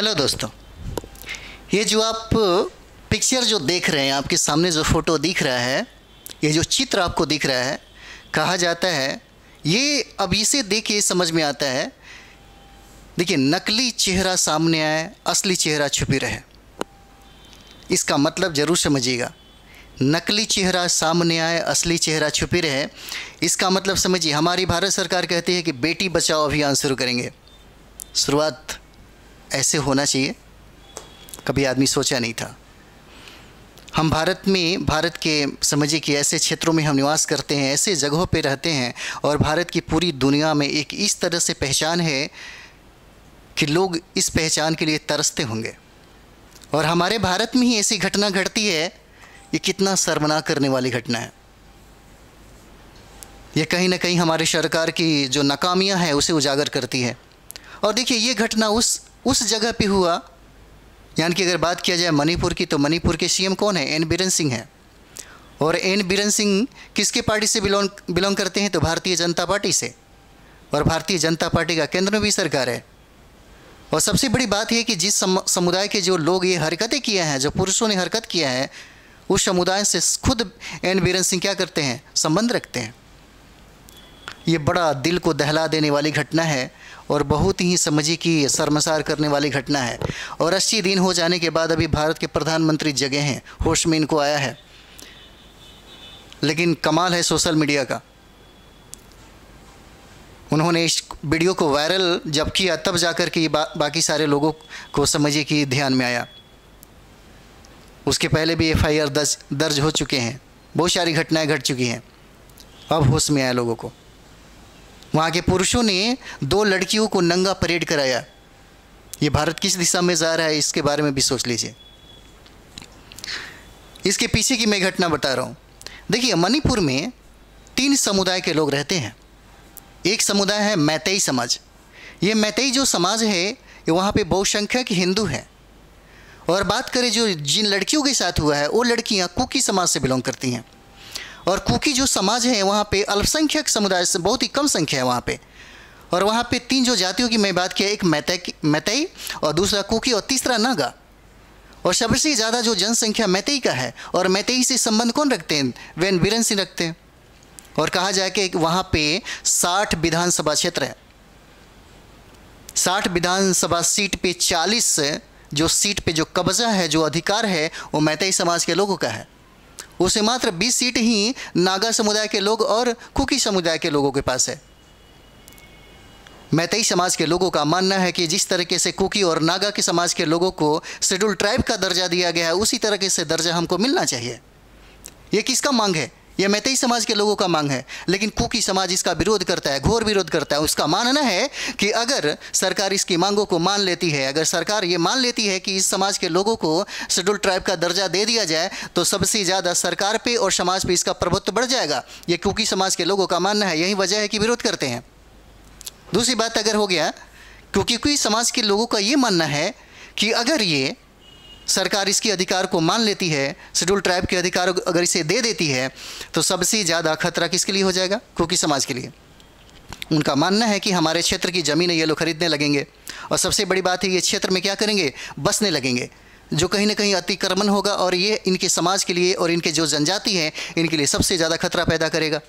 Hello दोस्तों, ये जो आप पिक्चर जो देख रहे हैं, आपके सामने जो फ़ोटो दिख रहा है, ये जो चित्र आपको दिख रहा है, कहा जाता है ये अब इसे देख के समझ में आता है। देखिए, नकली चेहरा सामने आए, असली चेहरा छुपी रहे। इसका मतलब ज़रूर समझिएगा। नकली चेहरा सामने आए, असली चेहरा छुपी रहे, इसका मतलब समझिए। हमारी भारत सरकार कहती है कि बेटी बचाओ अभियान शुरू करेंगे। शुरुआत ऐसे होना चाहिए, कभी आदमी सोचा नहीं था। हम भारत के समझिए कि ऐसे क्षेत्रों में हम निवास करते हैं, ऐसे जगहों पे रहते हैं, और भारत की पूरी दुनिया में एक इस तरह से पहचान है कि लोग इस पहचान के लिए तरसते होंगे। और हमारे भारत में ही ऐसी घटना घटती है, ये कितना शर्मनाक करने वाली घटना है। ये कहीं ना कहीं हमारे सरकार की जो नाकामियां हैं उसे उजागर करती है। और देखिए, ये घटना उस जगह पे हुआ, यानी कि अगर बात किया जाए मणिपुर की, तो मणिपुर के सीएम कौन है? एन बीरेन सिंह है। और एन बीरेन सिंह किसके पार्टी से बिलोंग करते हैं? तो भारतीय जनता पार्टी से। और भारतीय जनता पार्टी का केंद्र में भी सरकार है। और सबसे बड़ी बात है कि जिस समुदाय के जो लोग ये हरकतें किए हैं, जो पुरुषों ने हरकत किया है, उस समुदाय से खुद एन बीरेन सिंह क्या करते हैं? संबंध रखते हैं। ये बड़ा दिल को दहला देने वाली घटना है और बहुत ही समझिए कि शर्मसार करने वाली घटना है। और 80 दिन हो जाने के बाद अभी भारत के प्रधानमंत्री जगे हैं, होश में इनको आया है। लेकिन कमाल है सोशल मीडिया का, उन्होंने इस वीडियो को वायरल जब किया, तब जाकर के बाकी सारे लोगों को समझिए कि ध्यान में आया। उसके पहले भी FIR दर्ज हो चुके हैं, बहुत सारी घटनाएं घट चुकी हैं। अब होश में आया लोगों को। वहाँ के पुरुषों ने 2 लड़कियों को नंगा परेड कराया। ये भारत किस दिशा में जा रहा है, इसके बारे में भी सोच लीजिए। इसके पीछे की मैं घटना बता रहा हूँ। देखिए, मणिपुर में 3 समुदाय के लोग रहते हैं। एक समुदाय है मैतेई समाज। ये मैतेई जो समाज है, ये वहाँ पे बहुसंख्यक हिंदू हैं। और बात करें जो जिन लड़कियों के साथ हुआ है, वो लड़कियाँ कुकी समाज से बिलोंग करती हैं। और कुकी जो समाज है, वहाँ पे अल्पसंख्यक समुदाय से बहुत ही कम संख्या है वहाँ पे। और वहाँ पे 3 जो जातियों की मैं बात किया, एक मैतेई और दूसरा कुकी और तीसरा नागा। और सबसे ज़्यादा जो जनसंख्या मैतेई का है, और मैतेई से संबंध कौन रखते हैं? एन बीरेन सिंह रखते हैं। और कहा जाए कि वहाँ पे 60 विधानसभा क्षेत्र है। 60 विधानसभा सीट पे 40 जो सीट पे जो कब्जा है, जो अधिकार है, वो मैतेई समाज के लोगों का है। उसे मात्र 20 सीट ही नागा समुदाय के लोग और कुकी समुदाय के लोगों के पास है। मैतेई समाज के लोगों का मानना है कि जिस तरीके से कुकी और नागा के समाज के लोगों को शेड्यूल ट्राइब का दर्जा दिया गया है, उसी तरीके से दर्जा हमको मिलना चाहिए। ये किसका मांग है? यह मैतेई समाज के लोगों का मांग है। लेकिन कुकी समाज इसका विरोध करता है, घोर विरोध करता है। उसका मानना है कि अगर सरकार इसकी मांगों को मान लेती है, अगर सरकार ये मान लेती है कि इस समाज के लोगों को शेड्यूल ट्राइब का दर्जा दे दिया जाए, तो सबसे ज़्यादा सरकार पे और समाज पे इसका प्रभुत्व बढ़ जाएगा। ये कुकी समाज के लोगों का मानना है। यही वजह है कि विरोध करते हैं। दूसरी बात अगर हो गया, क्योंकि कुकी समाज के लोगों का ये मानना है कि अगर ये सरकार इसके अधिकार को मान लेती है, शेड्यूल ट्राइब के अधिकार अगर इसे दे देती है, तो सबसे ज़्यादा खतरा किसके लिए हो जाएगा? कुकी समाज के लिए। उनका मानना है कि हमारे क्षेत्र की ज़मीनें ये लोग खरीदने लगेंगे, और सबसे बड़ी बात है, ये क्षेत्र में क्या करेंगे? बसने लगेंगे, जो कहीं ना कहीं अतिक्रमण होगा, और ये इनके समाज के लिए और इनके जो जनजाति हैं, इनके लिए सबसे ज़्यादा खतरा पैदा करेगा।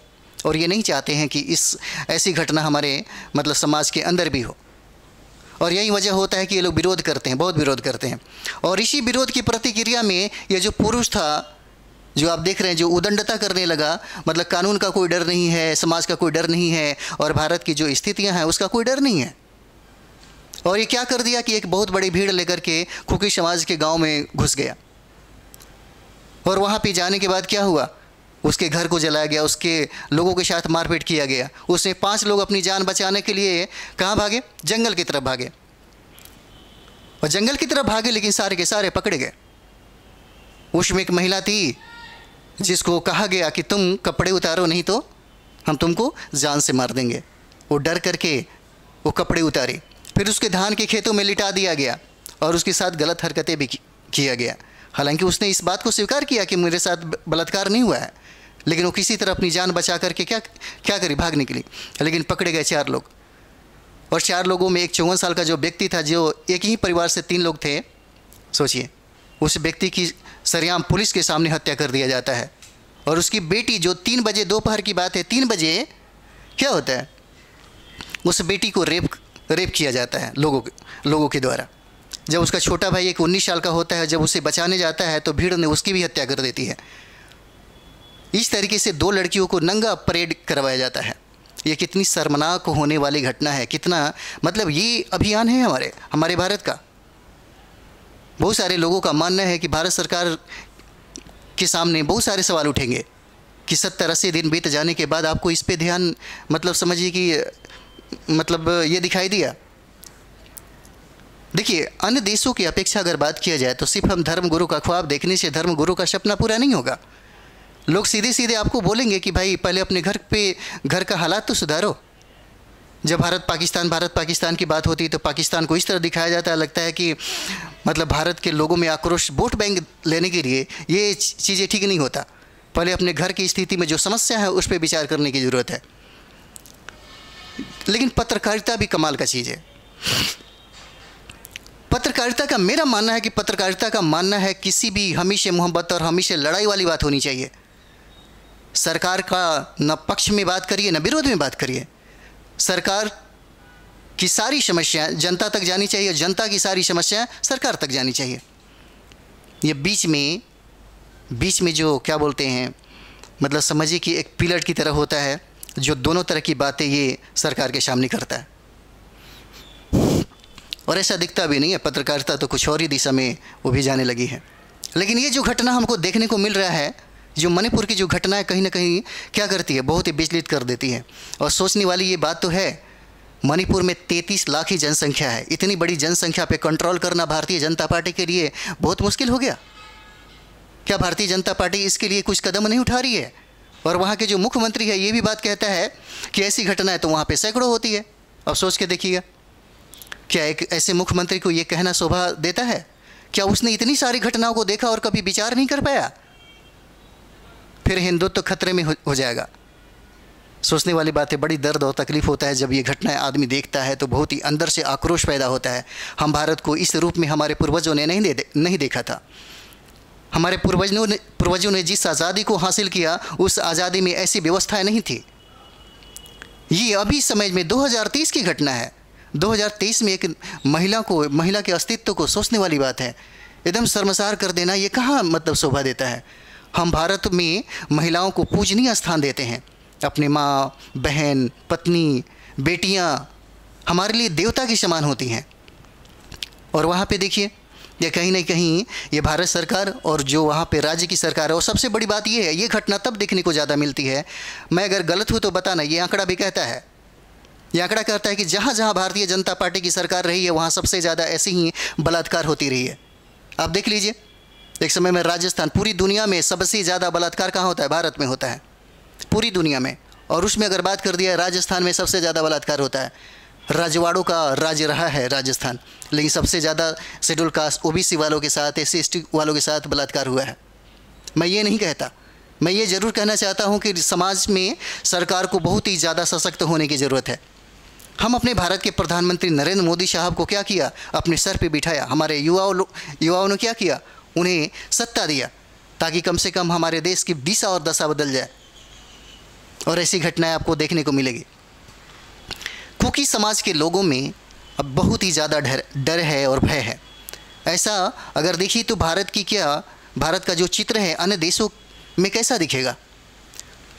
और ये नहीं चाहते हैं कि ऐसी घटना हमारे समाज के अंदर भी हो। और यही वजह होता है कि ये लोग विरोध करते हैं, बहुत विरोध करते हैं। और इसी विरोध की प्रतिक्रिया में ये जो पुरुष था, जो आप देख रहे हैं, जो उदंडता करने लगा, कानून का कोई डर नहीं है, समाज का कोई डर नहीं है, और भारत की जो स्थितियां हैं उसका कोई डर नहीं है। और ये क्या कर दिया कि एक बहुत बड़ी भीड़ लेकर के कुकी समाज के गांव में घुस गया। और वहाँ पे जाने के बाद क्या हुआ? उसके घर को जलाया गया, उसके लोगों के साथ मारपीट किया गया। उसमें 5 लोग अपनी जान बचाने के लिए कहाँ भागे? जंगल की तरफ भागे। और जंगल की तरफ भागे, लेकिन सारे के सारे पकड़े गए। उसमें एक महिला थी जिसको कहा गया कि तुम कपड़े उतारो, नहीं तो हम तुमको जान से मार देंगे। वो डर करके वो कपड़े उतारी। फिर उसके धान के खेतों में लिटा दिया गया, और उसके साथ गलत हरकतें भी किया गया। हालांकि उसने इस बात को स्वीकार किया कि मेरे साथ बलात्कार नहीं हुआ है, लेकिन वो किसी तरह अपनी जान बचा करके क्या करी? भागने के लिए। लेकिन पकड़े गए 4 लोग। और 4 लोगों में एक 54 साल का जो व्यक्ति था, जो एक ही परिवार से 3 लोग थे, सोचिए उस व्यक्ति की सरेआम पुलिस के सामने हत्या कर दिया जाता है। और उसकी बेटी जो 3 बजे, दोपहर की बात है, 3 बजे क्या होता है, उस बेटी को रेप किया जाता है लोगों के द्वारा। जब उसका छोटा भाई एक 19 साल का होता है, जब उसे बचाने जाता है तो भीड़ ने उसकी भी हत्या कर देती है। इस तरीके से 2 लड़कियों को नंगा परेड करवाया जाता है। ये कितनी शर्मनाक होने वाली घटना है, कितना मतलब ये अभियान है हमारे भारत का। बहुत सारे लोगों का मानना है कि भारत सरकार के सामने बहुत सारे सवाल उठेंगे कि 70-80 दिन बीत जाने के बाद आपको इस पे ध्यान, मतलब समझिए कि मतलब ये दिखाई दिया। देखिए, अन्य देशों की अपेक्षा अगर बात किया जाए तो सिर्फ हम धर्मगुरु का ख्वाब देखने से धर्मगुरु का सपना पूरा नहीं होगा। लोग सीधे सीधे आपको बोलेंगे कि भाई पहले अपने घर का हालात तो सुधारो। जब भारत पाकिस्तान की बात होती है तो पाकिस्तान को इस तरह दिखाया जाता है, लगता है कि मतलब भारत के लोगों में आक्रोश वोट बैंक लेने के लिए। ये चीज़ें ठीक नहीं होता। पहले अपने घर की स्थिति में जो समस्या है उस पर विचार करने की ज़रूरत है। लेकिन पत्रकारिता भी कमाल का चीज़ है। पत्रकारिता का मेरा मानना है कि पत्रकारिता का मानना है किसी भी हमेशा मोहब्बत और हमेशा लड़ाई वाली बात होनी चाहिए। सरकार का न पक्ष में बात करिए न विरोध में बात करिए। सरकार की सारी समस्याएं जनता तक जानी चाहिए, जनता की सारी समस्याएं सरकार तक जानी चाहिए। ये बीच में जो क्या बोलते हैं, मतलब समझिए कि एक पिलर की तरह होता है जो दोनों तरह की बातें ये सरकार के सामने करता है। और ऐसा दिखता भी नहीं है, पत्रकारिता तो कुछ और ही दिशा में वो भी जाने लगी है। लेकिन ये जो घटना हमको देखने को मिल रहा है, जो मणिपुर की जो घटना है, कहीं ना कहीं क्या करती है, बहुत ही विचलित कर देती है। और सोचने वाली ये बात तो है, मणिपुर में 33 लाख ही जनसंख्या है। इतनी बड़ी जनसंख्या पे कंट्रोल करना भारतीय जनता पार्टी के लिए बहुत मुश्किल हो गया। क्या भारतीय जनता पार्टी इसके लिए कुछ कदम नहीं उठा रही है? और वहाँ के जो मुख्यमंत्री है ये भी बात कहता है कि ऐसी घटनाएं तो वहाँ पे सैकड़ों होती है। अब सोच के देखिएगा, क्या एक ऐसे मुख्यमंत्री को ये कहना शोभा देता है? क्या उसने इतनी सारी घटनाओं को देखा और कभी विचार नहीं कर पाया? फिर हिंदुत्व तो खतरे में हो जाएगा। सोचने वाली बात है। बड़ी दर्द और तकलीफ होता है जब ये घटनाएं आदमी देखता है, तो बहुत ही अंदर से आक्रोश पैदा होता है। हम भारत को इस रूप में हमारे पूर्वजों ने नहीं देखा था। हमारे पूर्वजों ने जिस आज़ादी को हासिल किया, उस आज़ादी में ऐसी व्यवस्थाएं नहीं थी। ये अभी समझ में 2023 की घटना है। 2023 में एक महिला के अस्तित्व को सोचने वाली बात है। एकदम शर्मसार कर देना, ये कहाँ मतलब शोभा देता है? हम भारत में महिलाओं को पूजनीय स्थान देते हैं। अपने माँ, बहन, पत्नी, बेटियाँ हमारे लिए देवता के समान होती हैं। और वहाँ पे देखिए, ये कहीं ना कहीं ये भारत सरकार और जो वहाँ पे राज्य की सरकार है, और सबसे बड़ी बात ये है, ये घटना तब देखने को ज़्यादा मिलती है, मैं अगर गलत हूँ तो बताना, ये आंकड़ा भी कहता है, ये आंकड़ा कहता है कि जहाँ जहाँ भारतीय जनता पार्टी की सरकार रही है वहाँ सबसे ज़्यादा ऐसी ही बलात्कार होती रही है। आप देख लीजिए, एक समय में राजस्थान, पूरी दुनिया में सबसे ज़्यादा बलात्कार कहाँ होता है? भारत में होता है, पूरी दुनिया में। और उसमें अगर बात कर दिया, राजस्थान में सबसे ज़्यादा बलात्कार होता है। रजवाड़ों का राज्य रहा है राजस्थान, लेकिन सबसे ज़्यादा शेड्यूल कास्ट, ओबीसी वालों के साथ, SC/ST वालों के साथ बलात्कार हुआ है। मैं ये नहीं कहता, मैं ये ज़रूर कहना चाहता हूँ कि समाज में सरकार को बहुत ही ज़्यादा सशक्त होने की ज़रूरत है। हम अपने भारत के प्रधानमंत्री नरेंद्र मोदी साहब को क्या किया? अपने सर पे बिठाया। हमारे युवाओं ने क्या किया? उन्हें सत्ता दिया, ताकि कम से कम हमारे देश की दिशा और दशा बदल जाए। और ऐसी घटनाएं आपको देखने को मिलेगी, क्योंकि समाज के लोगों में अब बहुत ही ज़्यादा डर है और भय है। ऐसा अगर देखिए तो भारत का जो चित्र है अन्य देशों में कैसा दिखेगा?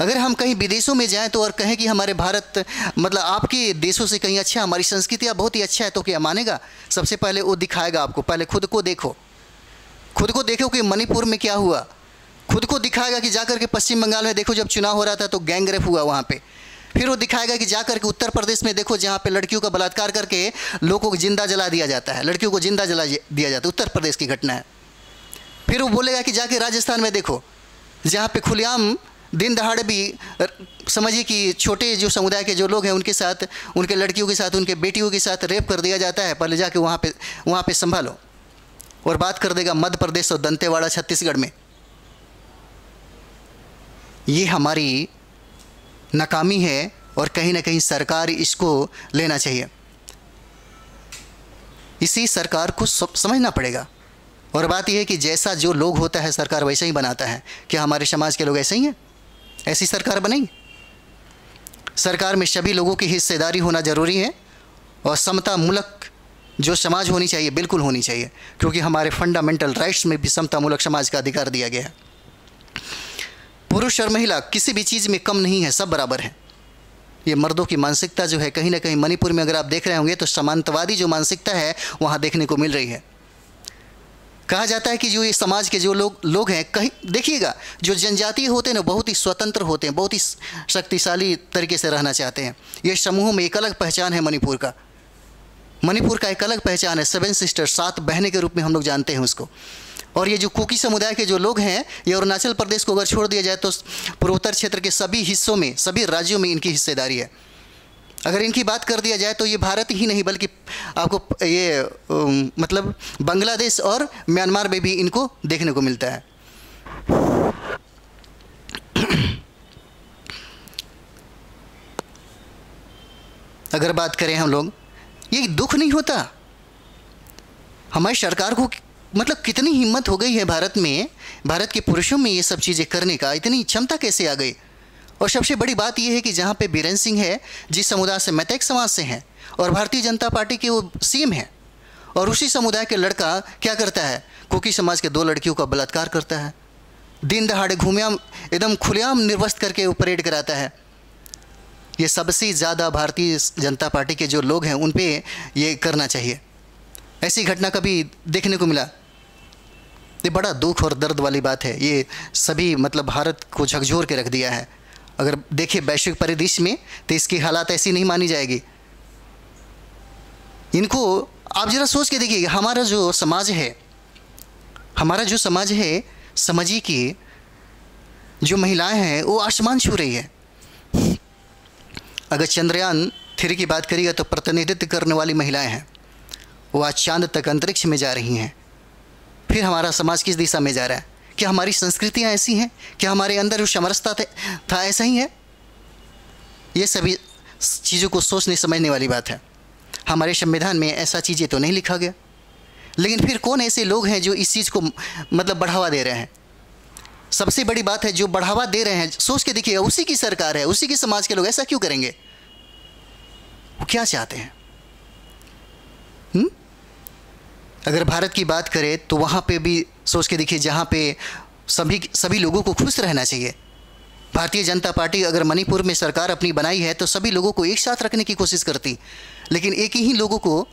अगर हम कहीं विदेशों में जाएं तो और कहें कि हमारे भारत मतलब आपके देशों से कहीं अच्छा, हमारी संस्कृति बहुत ही अच्छा है, तो क्या मानेगा? सबसे पहले वो दिखाएगा आपको, पहले खुद को देखो कि मणिपुर में क्या हुआ। खुद को दिखाएगा कि जाकर के पश्चिम बंगाल में देखो, जब चुनाव हो रहा था तो गैंग रेप हुआ वहाँ पे। फिर वो दिखाएगा कि जाकर के उत्तर प्रदेश में देखो, जहाँ पे लड़कियों का बलात्कार करके लोगों को जिंदा जला दिया जाता है, लड़कियों को जिंदा जला दिया जाता है, उत्तर प्रदेश की घटना है। फिर वो बोलेगा कि जाके राजस्थान में देखो, जहाँ पे खुलेआम दिन दहाड़े भी समझिए कि छोटे जो समुदाय के जो लोग हैं उनके साथ, उनके लड़कियों के साथ, उनके बेटियों के साथ रेप कर दिया जाता है। पहले जाके वहाँ पे संभालो। और बात कर देगा मध्य प्रदेश और दंतेवाड़ा छत्तीसगढ़ में। ये हमारी नाकामी है और कहीं ना कहीं सरकार इसको लेना चाहिए। इसी सरकार को समझना पड़ेगा। और बात यह है कि जैसा जो लोग होता है सरकार वैसा ही बनाता है। क्या हमारे समाज के लोग ऐसे ही हैं? ऐसी सरकार बनेगी? सरकार में सभी लोगों की हिस्सेदारी होना ज़रूरी है और समता मूलक जो समाज होनी चाहिए बिल्कुल होनी चाहिए, क्योंकि हमारे फंडामेंटल राइट्स में भी समता मूलक समाज का अधिकार दिया गया है। पुरुष और महिला किसी भी चीज़ में कम नहीं है, सब बराबर हैं। ये मर्दों की मानसिकता जो है कहीं ना कहीं मणिपुर में अगर आप देख रहे होंगे तो समानतावादी जो मानसिकता है वहाँ देखने को मिल रही है। कहा जाता है कि जो ये समाज के जो लोग हैं, कहीं देखिएगा जो जनजातीय होते हैं ना बहुत ही स्वतंत्र होते हैं, बहुत ही शक्तिशाली तरीके से रहना चाहते हैं। ये समूहों में एक अलग पहचान है मणिपुर का। मणिपुर का एक अलग पहचान है, 7 सिस्टर, 7 बहनें के रूप में हम लोग जानते हैं उसको। और ये जो कुकी समुदाय के जो लोग हैं, ये अरुणाचल प्रदेश को अगर छोड़ दिया जाए तो पूर्वोत्तर क्षेत्र के सभी हिस्सों में, सभी राज्यों में इनकी हिस्सेदारी है। अगर इनकी बात कर दिया जाए तो ये भारत ही नहीं बल्कि आपको ये मतलब बांग्लादेश और म्यांमार में भी इनको देखने को मिलता है। अगर बात करें हम लोग, ये दुख नहीं होता हमारी सरकार को, मतलब कितनी हिम्मत हो गई है भारत में, भारत के पुरुषों में ये सब चीज़ें करने का इतनी क्षमता कैसे आ गई। और सबसे बड़ी बात यह है कि जहाँ पे बीरेन सिंह है, जिस समुदाय से मैतेक समाज से हैं, और भारतीय जनता पार्टी के वो सीएम हैं, और उसी समुदाय के लड़का क्या करता है, कुकी समाज के 2 लड़कियों का बलात्कार करता है, दिन दहाड़े घूमयाम एकदम खुलेआम निर्वस्त्र करके वो परेड कराता है। ये सबसे ज़्यादा भारतीय जनता पार्टी के जो लोग हैं उन पर ये करना चाहिए। ऐसी घटना कभी देखने को मिला? ये बड़ा दुख और दर्द वाली बात है। ये सभी मतलब भारत को झकझोर के रख दिया है। अगर देखिए वैश्विक परिदृश्य में तो इसकी हालात ऐसी नहीं मानी जाएगी। इनको आप जरा सोच के देखिए, हमारा जो समाज है, समझिए कि जो महिलाएं हैं वो आसमान छू रही है। अगर चंद्रयान 3 की बात करिएगा तो प्रतिनिधित्व करने वाली महिलाएं हैं, वो आज चांद तक अंतरिक्ष में जा रही हैं। फिर हमारा समाज किस दिशा में जा रहा है? क्या हमारी संस्कृतियाँ ऐसी हैं? क्या हमारे अंदर जो समरसता था ऐसा ही है? ये सभी चीज़ों को सोचने समझने वाली बात है। हमारे संविधान में ऐसा चीज़ें तो नहीं लिखा गया, लेकिन फिर कौन ऐसे लोग हैं जो इस चीज़ को मतलब बढ़ावा दे रहे हैं? सबसे बड़ी बात है जो बढ़ावा दे रहे हैं, सोच के देखिएगा, उसी की सरकार है, उसी के समाज के लोग। ऐसा क्यों करेंगे? वो क्या चाहते हैं? अगर भारत की बात करें तो वहाँ पे भी सोच के देखिए, जहाँ पे सभी लोगों को खुश रहना चाहिए। भारतीय जनता पार्टी अगर मणिपुर में सरकार अपनी बनाई है तो सभी लोगों को एक साथ रखने की कोशिश करती, लेकिन एक ही लोगों को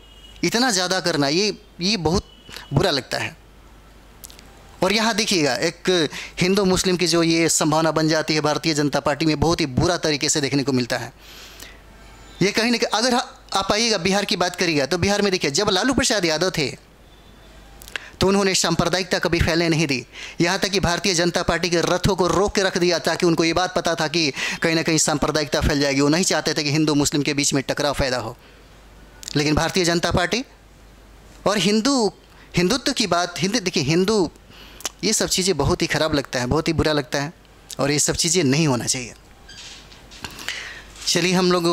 इतना ज़्यादा करना ये बहुत बुरा लगता है। और यहाँ देखिएगा एक हिंदू मुस्लिम की जो ये संभावना बन जाती है भारतीय जनता पार्टी में, बहुत ही बुरा तरीके से देखने को मिलता है। ये कहीं ना कहीं अगर आप आइएगा बिहार की बात करिएगा तो बिहार में देखिए, जब लालू प्रसाद यादव थे तो उन्होंने सांप्रदायिकता कभी फैलने नहीं दी। यहाँ तक कि भारतीय जनता पार्टी के रथों को रोक के रख दिया, ताकि उनको ये बात पता था कि कहीं ना कहीं सांप्रदायिकता फैल जाएगी। वो नहीं चाहते थे कि हिंदू मुस्लिम के बीच में टकराव पैदा हो। लेकिन भारतीय जनता पार्टी और हिंदुत्व की बात, देखिए हिंदू, ये सब चीज़ें बहुत ही ख़राब लगता है, बहुत ही बुरा लगता है, और ये सब चीज़ें नहीं होना चाहिए। चलिए हम लोग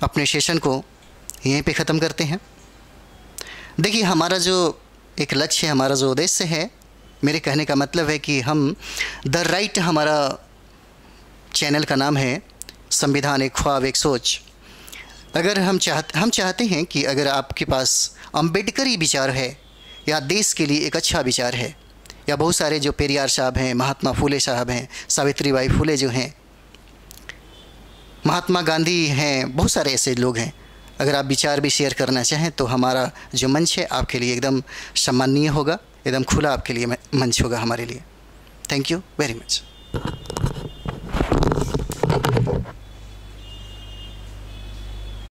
अपने सेशन को यहीं पे ख़त्म करते हैं। देखिए हमारा जो एक लक्ष्य है, हमारा जो उद्देश्य है, मेरे कहने का मतलब है कि हम द राइट, हमारा चैनल का नाम है, संविधान एक ख्वाब एक सोच। अगर हम चाहते हैं कि अगर आपके पास अम्बेडकरी विचार है या देश के लिए एक अच्छा विचार है, या बहुत सारे जो पेरियार साहब हैं, महात्मा फुले साहब हैं, सावित्रीबाई फुले जो हैं, महात्मा गांधी हैं, बहुत सारे ऐसे लोग हैं, अगर आप विचार भी शेयर करना चाहें तो हमारा जो मंच है आपके लिए एकदम सम्माननीय होगा, एकदम खुला आपके लिए मंच होगा हमारे लिए। Thank you very much.